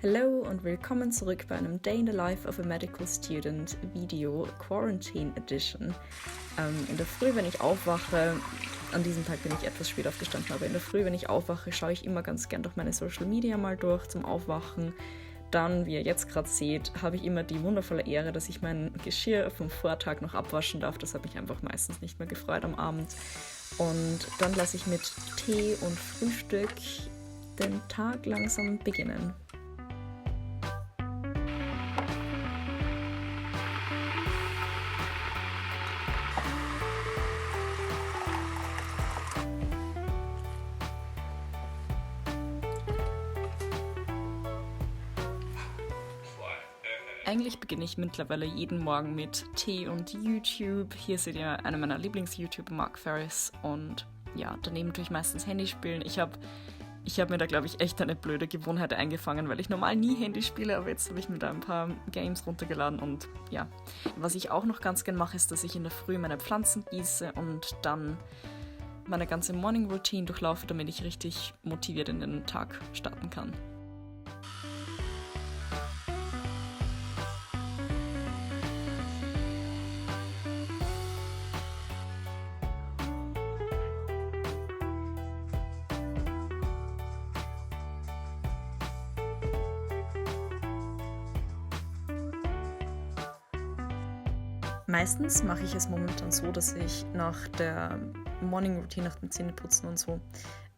Hallo und willkommen zurück bei einem Day in the Life of a Medical Student Video Quarantine Edition. In der Früh, wenn ich aufwache, an diesem Tag bin ich etwas spät aufgestanden, aber in der Früh, wenn ich aufwache, schaue ich immer ganz gern durch meine Social Media mal durch zum Aufwachen. Dann, wie ihr jetzt gerade seht, habe ich immer die wundervolle Ehre, dass ich mein Geschirr vom Vortag noch abwaschen darf. Das hat mich einfach meistens nicht mehr gefreut am Abend. Und dann lasse ich mit Tee und Frühstück den Tag langsam beginnen. Eigentlich beginne ich mittlerweile jeden Morgen mit Tee und YouTube. Hier seht ihr einen meiner Lieblings-YouTuber, Mark Ferris. Und ja, daneben tue ich meistens Handy spielen. Ich hab mir da, glaube ich, echt eine blöde Gewohnheit eingefangen, weil ich normal nie Handy spiele, aber jetzt habe ich mir da ein paar Games runtergeladen und ja. Was ich auch noch ganz gern mache, ist, dass ich in der Früh meine Pflanzen gieße und dann meine ganze Morning Routine durchlaufe, damit ich richtig motiviert in den Tag starten kann. Meistens mache ich es momentan so, dass ich nach der Morning Routine, nach dem Zähneputzen und so,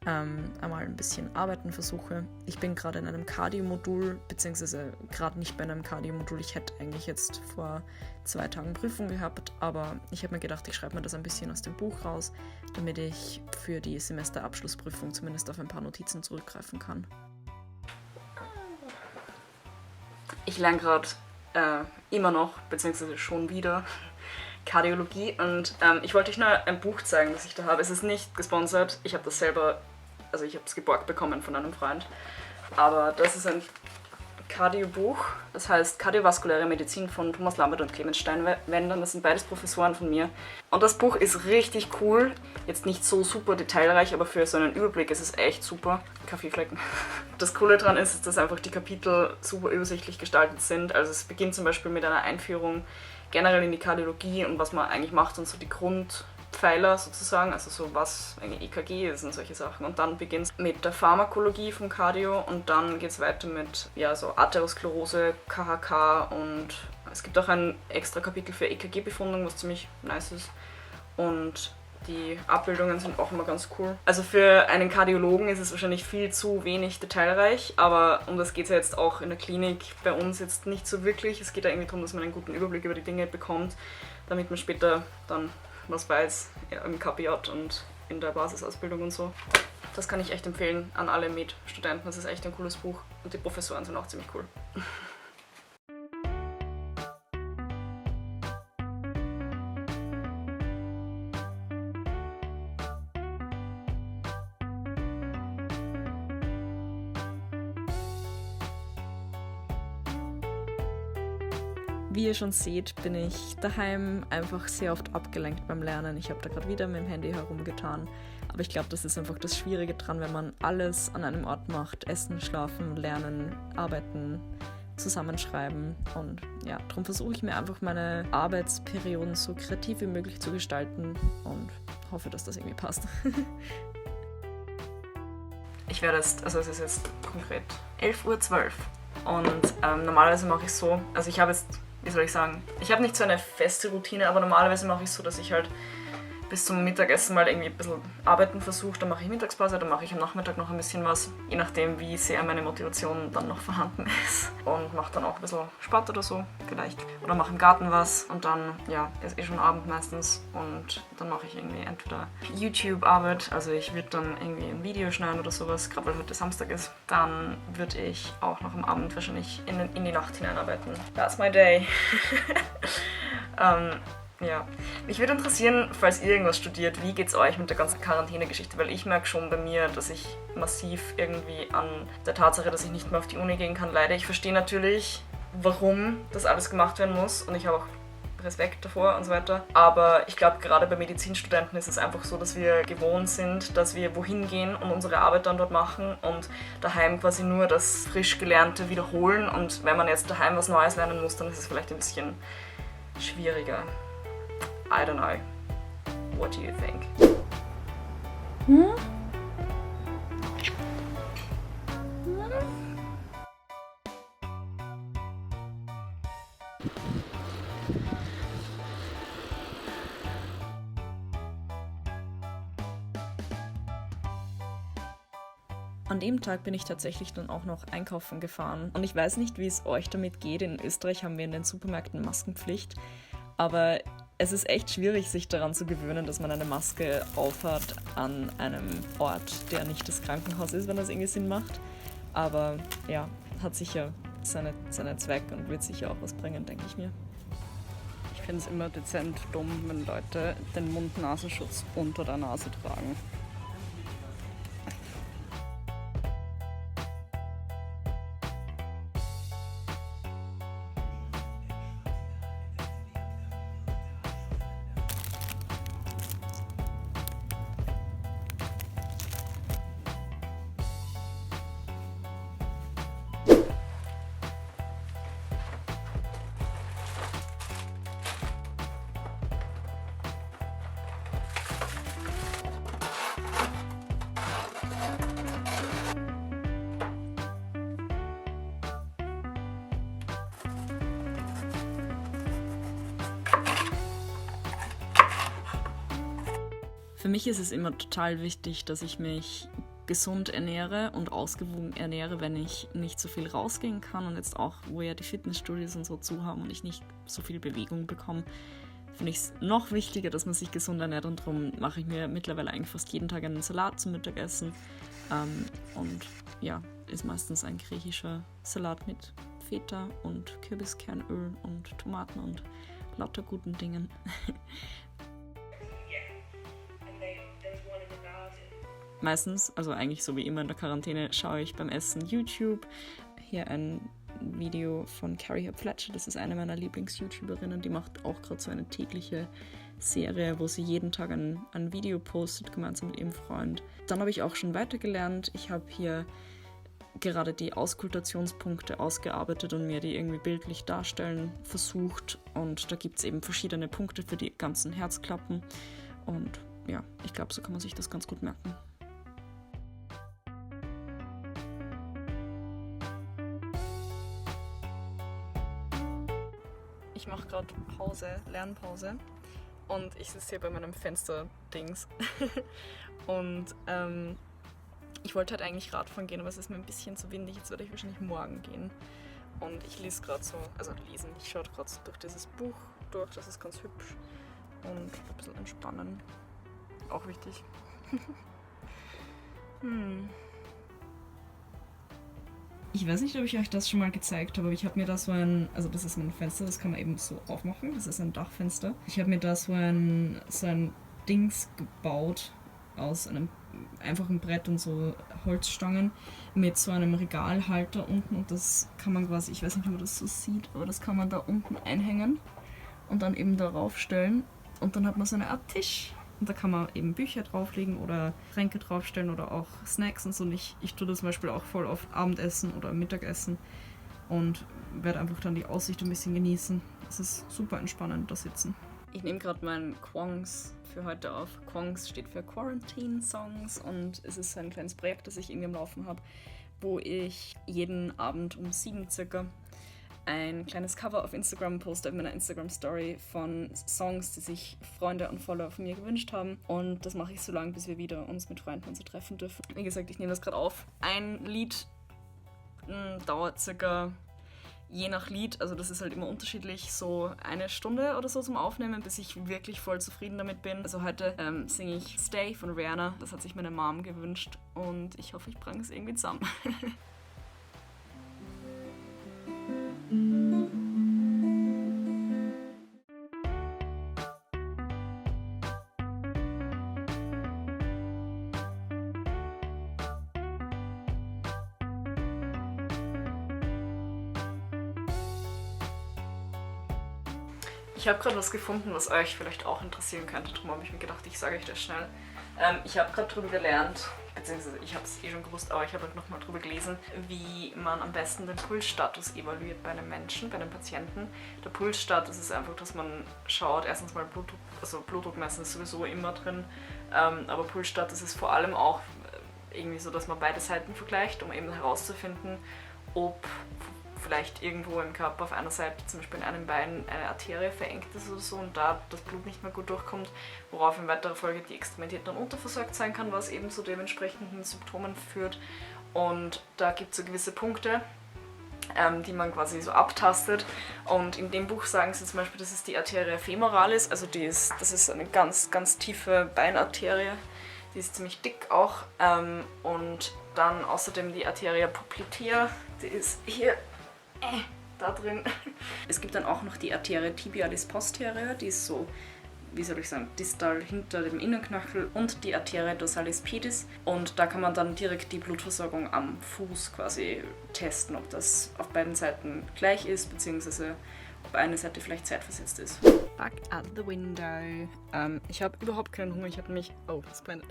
einmal ein bisschen arbeiten versuche. Ich bin gerade in einem Cardio-Modul, beziehungsweise gerade nicht bei einem Cardio-Modul. Ich hätte eigentlich jetzt vor 2 Tagen Prüfung gehabt, aber ich habe mir gedacht, ich schreibe mir das ein bisschen aus dem Buch raus, damit ich für die Semesterabschlussprüfung zumindest auf ein paar Notizen zurückgreifen kann. Ich lerne gerade immer noch, beziehungsweise schon wieder, Kardiologie und ich wollte euch nur ein Buch zeigen, das ich da habe. Es ist nicht gesponsert, ich habe das selber, also ich habe es geborgt bekommen von einem Freund, aber das ist ein Kardio-Buch, das heißt Kardiovaskuläre Medizin von Thomas Lambert und Clemens Steinwender. Das sind beides Professoren von mir und das Buch ist richtig cool, jetzt nicht so super detailreich, aber für so einen Überblick ist es echt super. Kaffeeflecken. Das Coole daran ist, dass einfach die Kapitel super übersichtlich gestaltet sind, also es beginnt zum Beispiel mit einer Einführung generell in die Kardiologie und was man eigentlich macht und so die Grundpfeiler sozusagen, also so was eigentlich EKG ist und solche Sachen. Und dann beginnt es mit der Pharmakologie vom Cardio und dann geht es weiter mit so Atherosklerose, KHK und es gibt auch ein extra Kapitel für EKG-Befundung, was ziemlich nice ist. Und die Abbildungen sind auch immer ganz cool. Also für einen Kardiologen ist es wahrscheinlich viel zu wenig detailreich, aber um das geht es ja jetzt auch in der Klinik bei uns jetzt nicht so wirklich. Es geht ja irgendwie darum, dass man einen guten Überblick über die Dinge bekommt, damit man später dann was weiß im KPJ und in der Basisausbildung und so. Das kann ich echt empfehlen an alle Med-Studenten. Das ist echt ein cooles Buch und die Professoren sind auch ziemlich cool. Wie ihr schon seht, bin ich daheim einfach sehr oft abgelenkt beim Lernen. Ich habe da gerade wieder mit dem Handy herumgetan. Aber ich glaube, das ist einfach das Schwierige dran, wenn man alles an einem Ort macht. Essen, schlafen, lernen, arbeiten, zusammenschreiben. Und ja, darum versuche ich mir einfach meine Arbeitsperioden so kreativ wie möglich zu gestalten und hoffe, dass das irgendwie passt. Ich werde jetzt, also es ist jetzt konkret 11:12 Uhr und normalerweise mache ich so, also ich habe jetzt, wie soll ich sagen, ich habe nicht so eine feste Routine, aber normalerweise mache ich so, dass ich halt bis zum Mittagessen mal irgendwie ein bisschen arbeiten versuche, dann mache ich Mittagspause, dann mache ich am Nachmittag noch ein bisschen was, je nachdem wie sehr meine Motivation dann noch vorhanden ist und mache dann auch ein bisschen Sport oder so vielleicht oder mache im Garten was und dann, ja, ist schon Abend meistens und dann mache ich irgendwie entweder YouTube-Arbeit, also ich würde dann irgendwie ein Video schneiden oder sowas, gerade weil heute Samstag ist, dann würde ich auch noch am Abend wahrscheinlich in die Nacht hineinarbeiten. That's my day. Ja, mich würde interessieren, falls ihr irgendwas studiert, wie geht's euch mit der ganzen Quarantäne-Geschichte? Weil ich merke schon bei mir, dass ich massiv irgendwie an der Tatsache, dass ich nicht mehr auf die Uni gehen kann, leide. Ich verstehe natürlich, warum das alles gemacht werden muss und ich habe auch Respekt davor und so weiter. Aber ich glaube, gerade bei Medizinstudenten ist es einfach so, dass wir gewohnt sind, dass wir wohin gehen und unsere Arbeit dann dort machen und daheim quasi nur das frisch Gelernte wiederholen. Und wenn man jetzt daheim was Neues lernen muss, dann ist es vielleicht ein bisschen schwieriger. I don't know. What do you think? An dem Tag bin ich tatsächlich dann auch noch einkaufen gefahren. Und ich weiß nicht, wie es euch damit geht. In Österreich haben wir in den Supermärkten Maskenpflicht. Aber es ist echt schwierig, sich daran zu gewöhnen, dass man eine Maske aufhat an einem Ort, der nicht das Krankenhaus ist, wenn das irgendwie Sinn macht. Aber ja, hat sicher seinen Zweck und wird sicher auch was bringen, denke ich mir. Ich finde es immer dezent dumm, wenn Leute den Mund-Nasenschutz unter der Nase tragen. Für mich ist es immer total wichtig, dass ich mich gesund ernähre und ausgewogen ernähre, wenn ich nicht so viel rausgehen kann und jetzt auch, wo ja die Fitnessstudios und so zu haben und ich nicht so viel Bewegung bekomme, finde ich es noch wichtiger, dass man sich gesund ernährt und darum mache ich mir mittlerweile eigentlich fast jeden Tag einen Salat zum Mittagessen und ja, ist meistens ein griechischer Salat mit Feta und Kürbiskernöl und Tomaten und lauter guten Dingen. Meistens, also eigentlich so wie immer in der Quarantäne, schaue ich beim Essen YouTube. Hier ein Video von Carrie Fletcher, das ist eine meiner Lieblings-YouTuberinnen, die macht auch gerade so eine tägliche Serie, wo sie jeden Tag ein Video postet, gemeinsam mit ihrem Freund. Dann habe ich auch schon weitergelernt. Ich habe hier gerade die Auskultationspunkte ausgearbeitet und mir die irgendwie bildlich darstellen versucht. Und da gibt es eben verschiedene Punkte für die ganzen Herzklappen. Und ja, ich glaube, so kann man sich das ganz gut merken. Ich mache gerade Lernpause und ich sitze hier bei meinem Fenster-Dings und ich wollte halt eigentlich Radfahren gehen, aber es ist mir ein bisschen zu windig, jetzt werde ich wahrscheinlich morgen gehen und ich lese gerade so, ich schaue gerade so durch dieses Buch durch, das ist ganz hübsch und ein bisschen entspannen, auch wichtig. Ich weiß nicht, ob ich euch das schon mal gezeigt habe, aber ich habe mir da so also das ist mein Fenster, das kann man eben so aufmachen, das ist ein Dachfenster. Ich habe mir da so ein Dings gebaut aus einem einfachen Brett und so Holzstangen mit so einem Regalhalter unten und das kann man quasi, ich weiß nicht, ob man das so sieht, aber das kann man da unten einhängen und dann eben darauf stellen und dann hat man so eine Art Tisch. Und da kann man eben Bücher drauflegen oder Tränke draufstellen oder auch Snacks und so. Und ich tue das zum Beispiel auch voll auf Abendessen oder Mittagessen und werde einfach dann die Aussicht ein bisschen genießen. Es ist super entspannend, da sitzen. Ich nehme gerade meinen Quongs für heute auf. Quongs steht für Quarantine Songs und es ist ein kleines Projekt, das ich irgendwie am Laufen habe, wo ich jeden Abend um 7 circa ein kleines Cover auf Instagram poste in meiner Instagram-Story von Songs, die sich Freunde und Follower von mir gewünscht haben. Und das mache ich so lange, bis wir wieder uns mit Freunden und so treffen dürfen. Wie gesagt, ich nehme das gerade auf. Ein Lied dauert circa, je nach Lied, also das ist halt immer unterschiedlich, so 1 Stunde oder so zum Aufnehmen, bis ich wirklich voll zufrieden damit bin. Also heute singe ich Stay von Rihanna, das hat sich meine Mom gewünscht und ich hoffe, ich bringe es irgendwie zusammen. Ich habe gerade was gefunden, was euch vielleicht auch interessieren könnte. Darum habe ich mir gedacht, ich sage euch das schnell. Ich habe gerade darüber gelernt, beziehungsweise ich habe es eh schon gewusst, aber ich habe halt nochmal darüber gelesen, wie man am besten den Pulsstatus evaluiert bei einem Menschen, bei einem Patienten. Der Pulsstatus ist einfach, dass man schaut, erstens mal Blutdruck messen ist sowieso immer drin, aber Pulsstatus ist vor allem auch irgendwie so, dass man beide Seiten vergleicht, um eben herauszufinden, ob vielleicht irgendwo im Körper auf einer Seite, zum Beispiel in einem Bein, eine Arterie verengt ist oder so und da das Blut nicht mehr gut durchkommt, worauf in weiterer Folge die Extremität dann unterversorgt sein kann, was eben zu dementsprechenden Symptomen führt. Und da gibt es so gewisse Punkte, die man quasi so abtastet. Und in dem Buch sagen sie zum Beispiel, das ist die Arteria femoralis, also das ist eine ganz, ganz tiefe Beinarterie, die ist ziemlich dick auch. Und dann außerdem die Arteria poplitea, die ist hier da drin. Es gibt dann auch noch die Arteria tibialis posterior, die ist so, wie soll ich sagen, distal hinter dem Innenknöchel und die Arteria dorsalis pedis. Und da kann man dann direkt die Blutversorgung am Fuß quasi testen, ob das auf beiden Seiten gleich ist, beziehungsweise ob eine Seite vielleicht zeitversetzt ist. Back at the window. Ich habe überhaupt keinen Hunger. Ich habe nämlich... Oh, das brennt.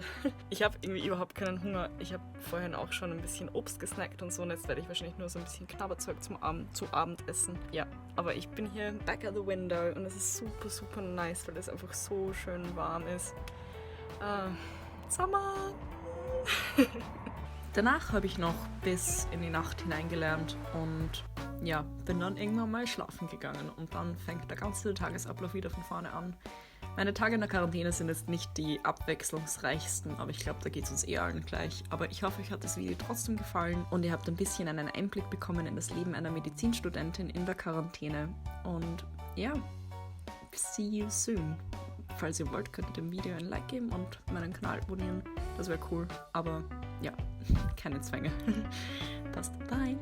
Ich habe irgendwie überhaupt keinen Hunger. Ich habe vorhin auch schon ein bisschen Obst gesnackt und so. Und jetzt werde ich wahrscheinlich nur so ein bisschen Knabberzeug zum Abendessen. Ja, aber ich bin hier back at the window und es ist super, super nice, weil es einfach so schön warm ist. Sommer! Danach habe ich noch bis in die Nacht hineingelernt und ja, bin dann irgendwann mal schlafen gegangen und dann fängt der ganze Tagesablauf wieder von vorne an. Meine Tage in der Quarantäne sind jetzt nicht die abwechslungsreichsten, aber ich glaube, da geht es uns allen gleich. Aber ich hoffe, euch hat das Video trotzdem gefallen und ihr habt ein bisschen einen Einblick bekommen in das Leben einer Medizinstudentin in der Quarantäne. Und ja, see you soon. Falls ihr wollt, könnt ihr dem Video ein Like geben und meinen Kanal abonnieren. Das wäre cool, aber ja, keine Zwänge. Passt, bye!